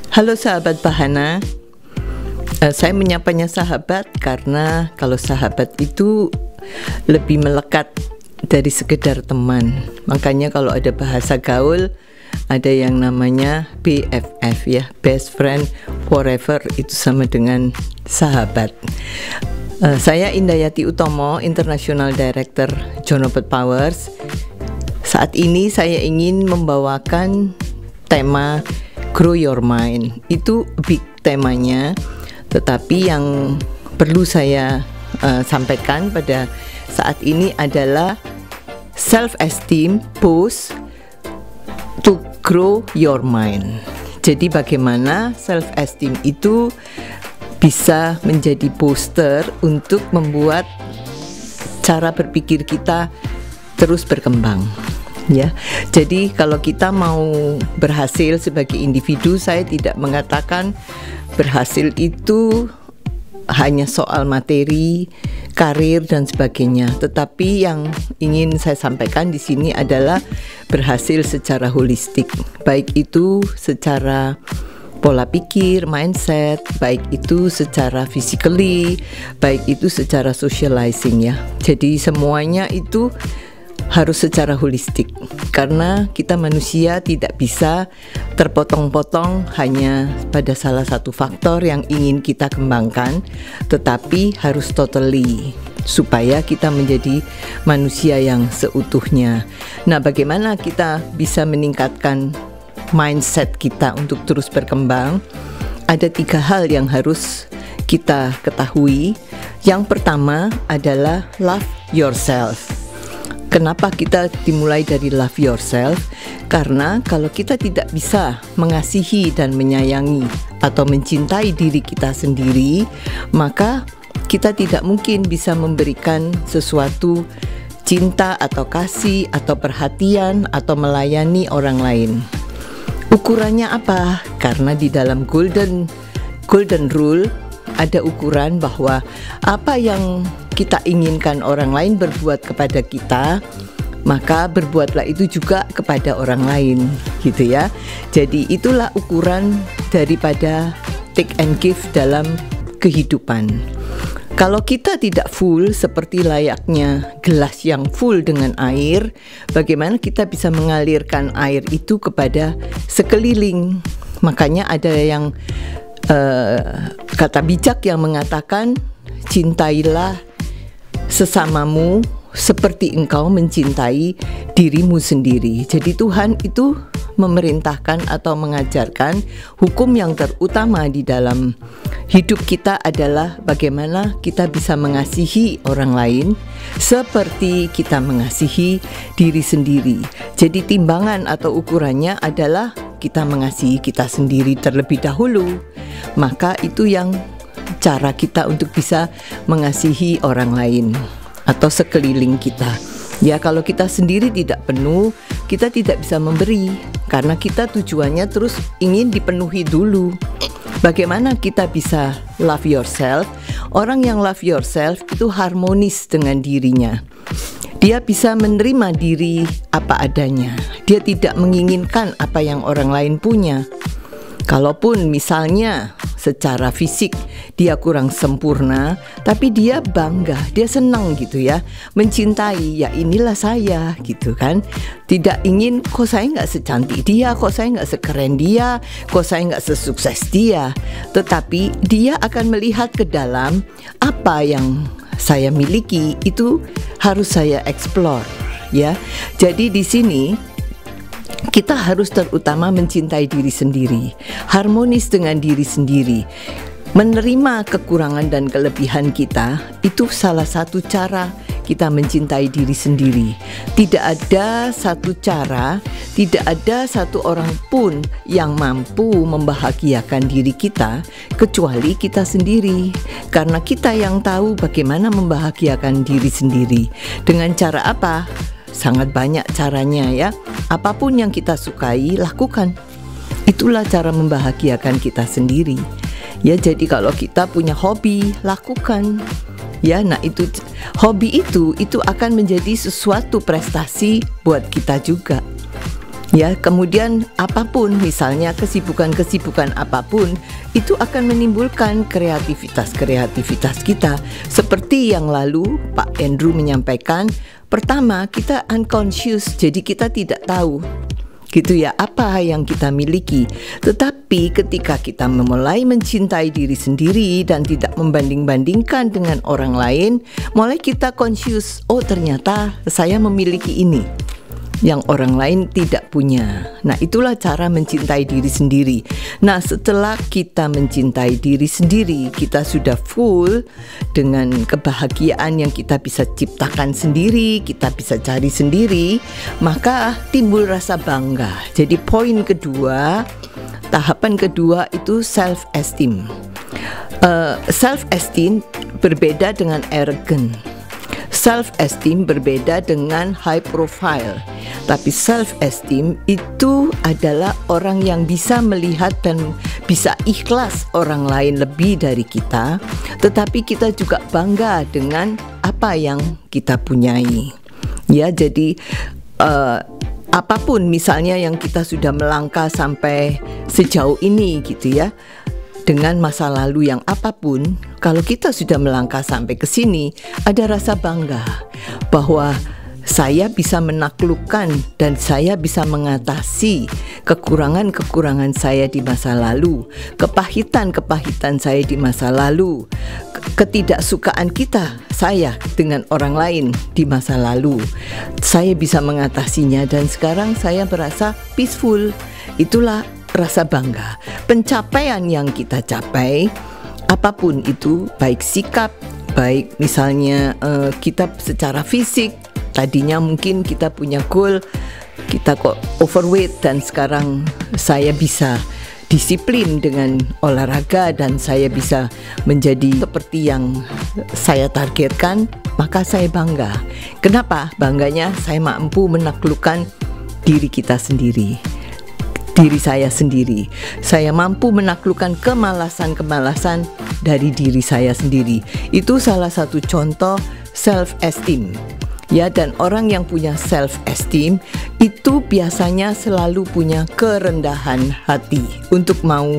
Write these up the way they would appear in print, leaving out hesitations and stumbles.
Halo sahabat Bahana, saya menyapanya sahabat karena kalau sahabat itu lebih melekat dari sekedar teman. Makanya kalau ada bahasa gaul, ada yang namanya BFF ya, Best Friend Forever, itu sama dengan sahabat. Saya Indayati Utomo, International Director John Robert Powers. Saat ini saya ingin membawakan tema Grow Your Mind. Itu big temanya, tetapi yang perlu saya sampaikan pada saat ini adalah self-esteem boost to grow your mind. Jadi bagaimana self-esteem itu bisa menjadi booster untuk membuat cara berpikir kita terus berkembang. Ya, jadi kalau kita mau berhasil sebagai individu, saya tidak mengatakan berhasil itu hanya soal materi, karir dan sebagainya. Tetapi yang ingin saya sampaikan di sini adalah berhasil secara holistik, baik itu secara pola pikir, mindset, baik itu secara physically, baik itu secara socializing ya. Jadi semuanya itu harus secara holistik, karena kita manusia tidak bisa terpotong-potong hanya pada salah satu faktor yang ingin kita kembangkan, tetapi harus totally supaya kita menjadi manusia yang seutuhnya. Nah, bagaimana kita bisa meningkatkan mindset kita untuk terus berkembang? Ada 3 hal yang harus kita ketahui. Yang pertama adalah love yourself. Kenapa kita dimulai dari love yourself? Karena kalau kita tidak bisa mengasihi dan menyayangi atau mencintai diri kita sendiri, maka kita tidak mungkin bisa memberikan sesuatu cinta atau kasih atau perhatian atau melayani orang lain. Ukurannya apa? Karena di dalam golden rule ada ukuran bahwa apa yang kita inginkan orang lain berbuat kepada kita, maka berbuatlah itu juga kepada orang lain, gitu ya. Jadi itulah ukuran daripada take and give dalam kehidupan. Kalau kita tidak full seperti layaknya gelas yang full dengan air, bagaimana kita bisa mengalirkan air itu kepada sekeliling? Makanya ada yang kata bijak yang mengatakan, cintailah sesamamu seperti engkau mencintai dirimu sendiri. Jadi Tuhan itu memerintahkan atau mengajarkan hukum yang terutama di dalam hidup kita adalah bagaimana kita bisa mengasihi orang lain seperti kita mengasihi diri sendiri. Jadi timbangan atau ukurannya adalah kita mengasihi kita sendiri terlebih dahulu. Maka itu yang cara kita untuk bisa mengasihi orang lain atau sekeliling kita. Ya, kalau kita sendiri tidak penuh, kita tidak bisa memberi, karena kita tujuannya terus ingin dipenuhi dulu. Bagaimana kita bisa love yourself? Orang yang love yourself itu harmonis dengan dirinya. Dia bisa menerima diri apa adanya. Dia tidak menginginkan apa yang orang lain punya. Kalaupun misalnya secara fisik dia kurang sempurna, tapi dia bangga, dia senang gitu ya, mencintai, ya inilah saya gitu kan. Tidak ingin, kok saya nggak secantik dia, kok saya nggak sekeren dia, kok saya nggak sesukses dia. Tetapi dia akan melihat ke dalam, apa yang saya miliki itu harus saya explore ya. Jadi di sini kita harus terutama mencintai diri sendiri, harmonis dengan diri sendiri. Menerima kekurangan dan kelebihan kita itu salah satu cara kita mencintai diri sendiri. Tidak ada satu cara, tidak ada satu orang pun yang mampu membahagiakan diri kita kecuali kita sendiri. Karena kita yang tahu bagaimana membahagiakan diri sendiri. Dengan cara apa? Sangat banyak caranya ya. Apapun yang kita sukai, lakukan. Itulah cara membahagiakan kita sendiri. Ya, jadi kalau kita punya hobi, lakukan. Ya, nah itu hobi itu akan menjadi sesuatu prestasi buat kita juga. Ya, kemudian apapun, misalnya kesibukan-kesibukan apapun, itu akan menimbulkan kreativitas kita. Seperti yang lalu Pak Andrew menyampaikan, pertama kita unconscious, jadi kita tidak tahu gitu ya apa yang kita miliki. Tetapi ketika kita memulai mencintai diri sendiri dan tidak membanding-bandingkan dengan orang lain, mulai kita conscious, oh ternyata saya memiliki ini yang orang lain tidak punya. Nah, itulah cara mencintai diri sendiri. Nah, setelah kita mencintai diri sendiri, kita sudah full dengan kebahagiaan yang kita bisa ciptakan sendiri, kita bisa cari sendiri, maka timbul rasa bangga. Jadi poin kedua, tahapan kedua itu self-esteem. Self-esteem berbeda dengan arrogant. Self-esteem berbeda dengan high profile. Tapi self-esteem itu adalah orang yang bisa melihat dan bisa ikhlas orang lain lebih dari kita, tetapi kita juga bangga dengan apa yang kita punyai. Ya, jadi apapun misalnya yang kita sudah melangkah sampai sejauh ini gitu ya, dengan masa lalu yang apapun, kalau kita sudah melangkah sampai ke sini, ada rasa bangga bahwa saya bisa menaklukkan dan saya bisa mengatasi kekurangan-kekurangan saya di masa lalu, kepahitan-kepahitan saya di masa lalu, ketidaksukaan saya dengan orang lain di masa lalu. Saya bisa mengatasinya dan sekarang saya merasa peaceful. Itulah rasa bangga. Pencapaian yang kita capai, apapun itu, baik sikap, baik misalnya kita secara fisik, tadinya mungkin kita punya goal, kita kok overweight dan sekarang saya bisa disiplin dengan olahraga dan saya bisa menjadi seperti yang saya targetkan, maka saya bangga. Kenapa? Bangganya saya mampu menaklukkan diri kita sendiri, diri saya sendiri. Saya mampu menaklukkan kemalasan-kemalasan dari diri saya sendiri. Itu salah satu contoh self-esteem. Ya, dan orang yang punya self-esteem itu biasanya selalu punya kerendahan hati untuk mau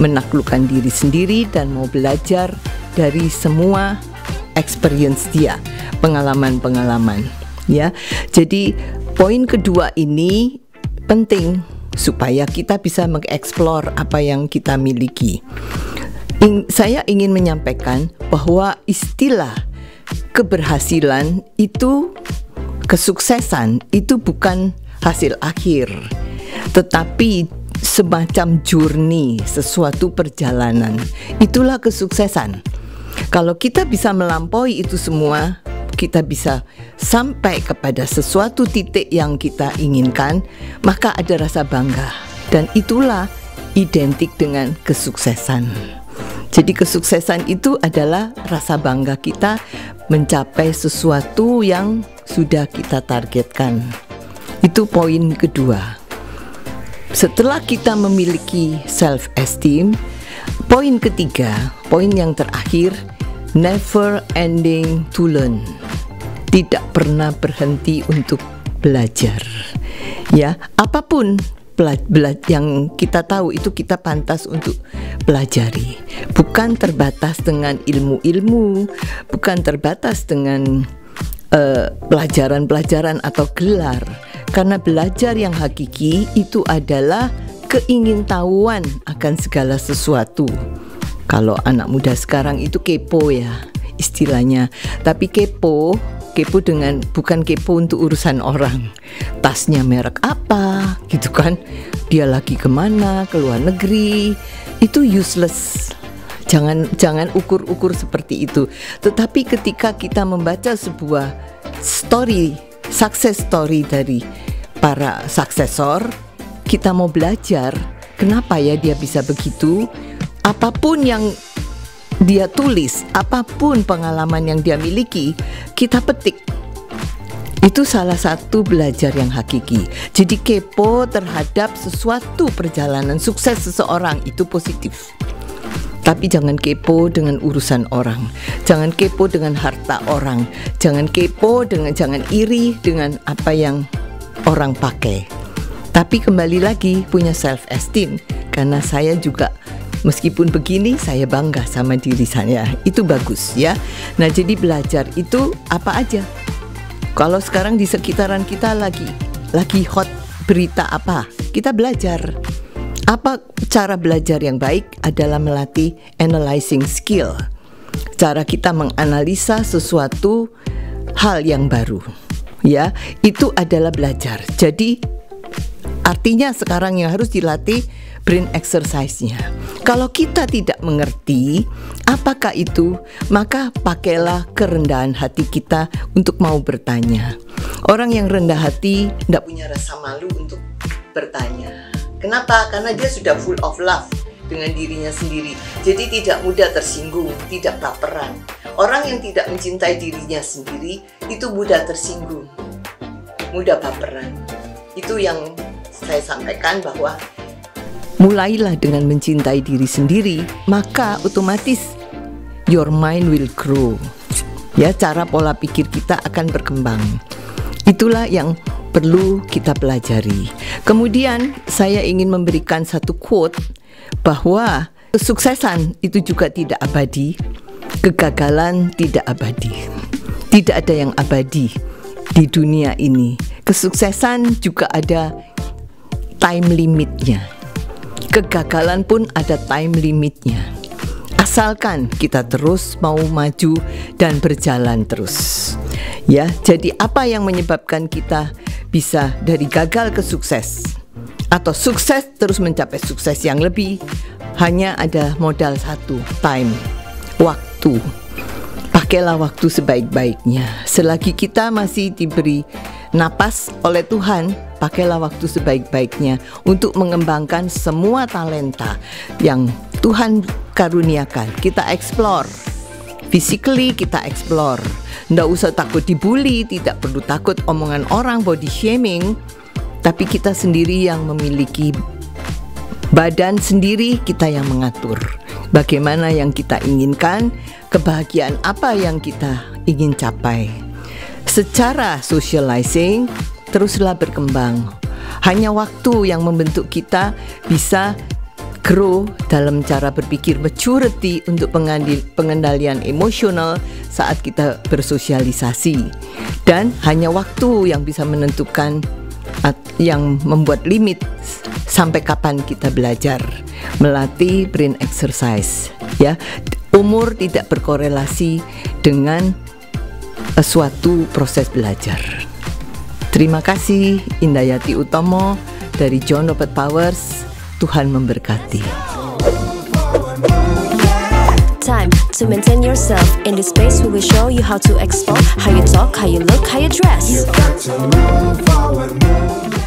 menaklukkan diri sendiri dan mau belajar dari semua experience dia, pengalaman-pengalaman. Ya, jadi poin kedua ini penting supaya kita bisa mengeksplor apa yang kita miliki. Saya ingin menyampaikan bahwa istilah keberhasilan itu, kesuksesan itu bukan hasil akhir, tetapi semacam journey, sesuatu perjalanan. Itulah kesuksesan. Kalau kita bisa melampaui itu semua, kita bisa sampai kepada sesuatu titik yang kita inginkan, maka ada rasa bangga. Dan itulah identik dengan kesuksesan. Jadi kesuksesan itu adalah rasa bangga kita mencapai sesuatu yang sudah kita targetkan. Itu poin kedua. Setelah kita memiliki self-esteem, poin ketiga, poin yang terakhir, never ending to learn. Tidak pernah berhenti untuk belajar. Ya, apapun yang kita tahu itu kita pantas untuk pelajari. Bukan terbatas dengan ilmu-ilmu, bukan terbatas dengan pelajaran-pelajaran atau gelar. Karena belajar yang hakiki itu adalah keingintahuan akan segala sesuatu. Kalau anak muda sekarang itu kepo ya istilahnya, tapi kepo dengan bukan kepo untuk urusan orang, tasnya merek apa gitu kan, dia lagi kemana, ke luar negeri, itu useless. Jangan ukur-ukur seperti itu. Tetapi ketika kita membaca sebuah story, success story dari para suksesor, kita mau belajar kenapa ya dia bisa begitu. Apapun yang dia tulis, apapun pengalaman yang dia miliki, kita petik. Itu salah satu belajar yang hakiki. Jadi kepo terhadap sesuatu perjalanan sukses seseorang itu positif. Tapi jangan kepo dengan urusan orang, jangan kepo dengan harta orang, jangan iri dengan apa yang orang pakai. Tapi kembali lagi punya self esteem, karena saya juga meskipun begini saya bangga sama diri saya. Itu bagus ya. Nah, jadi belajar itu apa aja. Kalau sekarang di sekitaran kita lagi hot berita apa, kita belajar. Apa cara belajar yang baik adalah melatih analyzing skill. Cara kita menganalisa sesuatu hal yang baru. Ya, itu adalah belajar. Jadi artinya sekarang yang harus dilatih brain exercise-nya. Kalau kita tidak mengerti apakah itu, maka pakailah kerendahan hati kita untuk mau bertanya. Orang yang rendah hati tidak punya rasa malu untuk bertanya. Kenapa? Karena dia sudah full of love dengan dirinya sendiri. Jadi tidak mudah tersinggung, tidak baperan. Orang yang tidak mencintai dirinya sendiri itu mudah tersinggung, mudah baperan. Itu yang saya sampaikan, bahwa mulailah dengan mencintai diri sendiri, maka otomatis your mind will grow. Ya, cara pola pikir kita akan berkembang. Itulah yang perlu kita pelajari. Kemudian saya ingin memberikan satu quote bahwa kesuksesan itu juga tidak abadi, kegagalan tidak abadi. Tidak ada yang abadi di dunia ini. Kesuksesan juga ada time limitnya. Kegagalan pun ada time limitnya. Asalkan kita terus mau maju dan berjalan terus. Ya, jadi apa yang menyebabkan kita bisa dari gagal ke sukses atau sukses terus mencapai sukses yang lebih? Hanya ada modal satu, time, waktu. Pakailah waktu sebaik-baiknya. Selagi kita masih diberi napas oleh Tuhan, pakailah waktu sebaik-baiknya untuk mengembangkan semua talenta yang Tuhan karuniakan. Kita explore, physically kita explore. Nggak usah takut dibully, tidak perlu takut omongan orang, body shaming. Tapi kita sendiri yang memiliki badan sendiri, kita yang mengatur. Bagaimana yang kita inginkan, kebahagiaan apa yang kita ingin capai. Secara socializing, teruslah berkembang. Hanya waktu yang membentuk kita bisa grow dalam cara berpikir, maturity untuk pengendalian emosional saat kita bersosialisasi. Dan hanya waktu yang bisa menentukan, yang membuat limit sampai kapan kita belajar. Melatih brain exercise. Ya, umur tidak berkorelasi dengan suatu proses belajar. Terima kasih, Indayati Utomo dari John Robert Powers. Tuhan memberkati. Time to maintain yourself. In this space we will show you how to explore, how you talk, how you look, how you dress. You got to move forward, move.